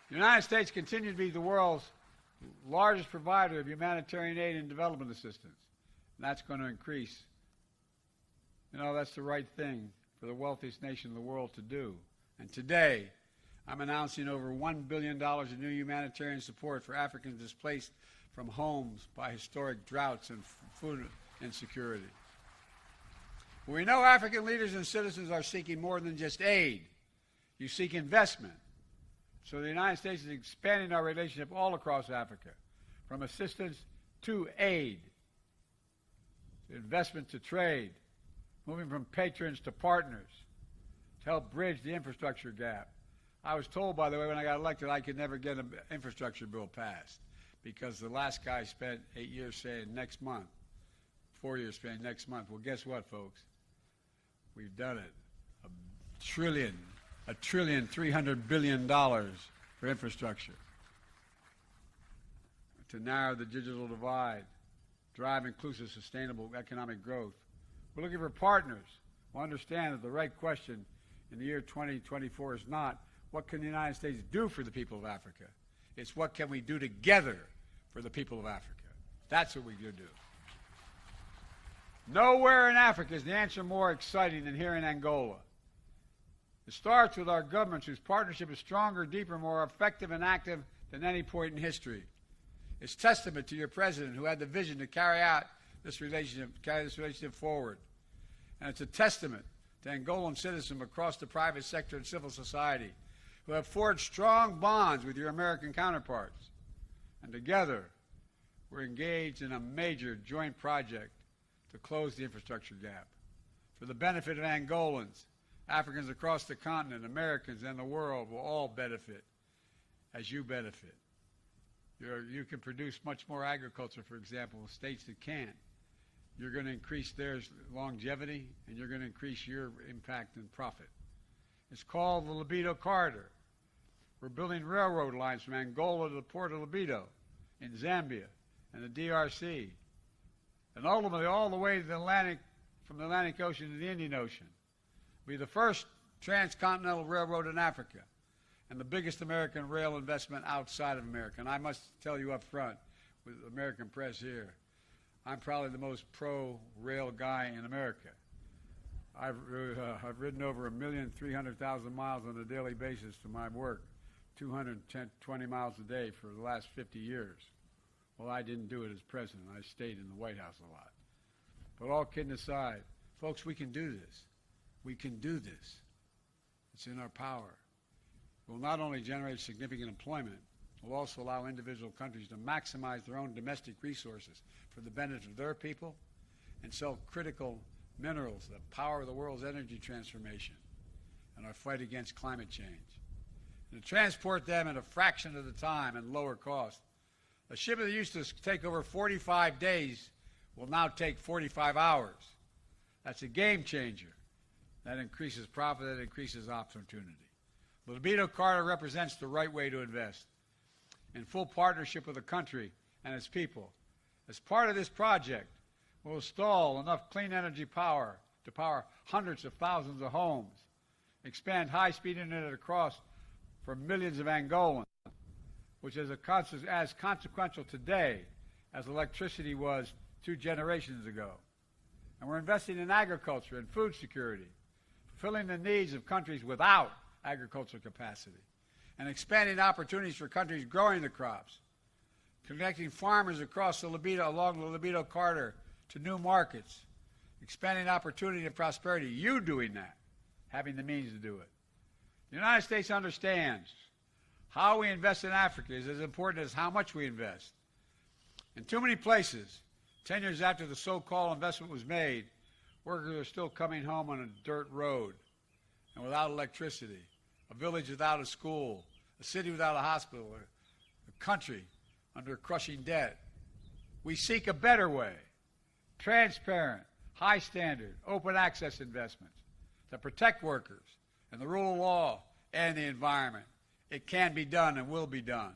The United States continues to be the world's largest provider of humanitarian aid and development assistance. And that's going to increase. You know, that's the right thing for the wealthiest nation in the world to do. And today, I'm announcing over $1 billion in new humanitarian support for Africans displaced from homes by historic droughts and food insecurity. We know African leaders and citizens are seeking more than just aid. You seek investment. So the United States is expanding our relationship all across Africa, from assistance to aid, investment to trade, moving from patrons to partners to help bridge the infrastructure gap. I was told, by the way, when I got elected, I could never get an infrastructure bill passed because the last guy spent 8 years saying next month, 4 years saying next month. Well, guess what, folks? We've done it. $1.3 trillion for infrastructure to narrow the digital divide, drive inclusive, sustainable economic growth. We're looking for partners who understand that the right question in the year 2024 is not what can the United States do for the people of Africa? It's what can we do together for the people of Africa? That's what we do. Nowhere in Africa is the answer more exciting than here in Angola. It starts with our governments whose partnership is stronger, deeper, more effective and active than any point in history. It's testament to your president who had the vision to carry this relationship forward. And it's a testament to Angolan citizens across the private sector and civil society who have forged strong bonds with your American counterparts. And together, we're engaged in a major joint project to close the infrastructure gap for the benefit of Angolans, Africans across the continent, Americans, and the world will all benefit as you benefit. You can produce much more agriculture, for example, in states that can't. You're going to increase their longevity, and you're going to increase your impact and profit. It's called the Lobito Corridor. We're building railroad lines from Angola to the port of Lobito in Zambia and the DRC, and ultimately all the way to the Atlantic, from the Atlantic Ocean to the Indian Ocean. We'll be the first transcontinental railroad in Africa and the biggest American rail investment outside of America. And I must tell you up front, with the American press here, I'm probably the most pro-rail guy in America. I've ridden over 1,300,000 miles on a daily basis to my work, 220 miles a day for the last 50 years. Well, I didn't do it as president. I stayed in the White House a lot. But all kidding aside, folks, we can do this. We can do this. It's in our power. We'll not only generate significant employment, we'll also allow individual countries to maximize their own domestic resources for the benefit of their people and sell critical minerals that power the world's energy transformation and our fight against climate change. And to transport them at a fraction of the time and lower cost. A ship that used to take over 45 days will now take 45 hours. That's a game changer. That increases profit, that increases opportunity. The Lobito Corridor represents the right way to invest in full partnership with the country and its people. As part of this project, we'll install enough clean energy power to power hundreds of thousands of homes, expand high-speed internet across for millions of Angolans, which is as consequential today as electricity was 2 generations ago. And we're investing in agriculture and food security, fulfilling the needs of countries without agricultural capacity, and expanding opportunities for countries growing the crops, connecting farmers across along the Lobito Corridor to new markets, expanding opportunity and prosperity. You doing that, having the means to do it. The United States understands how we invest in Africa is as important as how much we invest. In too many places, 10 years after the so-called investment was made, workers are still coming home on a dirt road and without electricity, a village without a school, a city without a hospital, a country under crushing debt. We seek a better way, transparent, high standard, open access investments that protect workers and the rule of law and the environment. It can be done and will be done.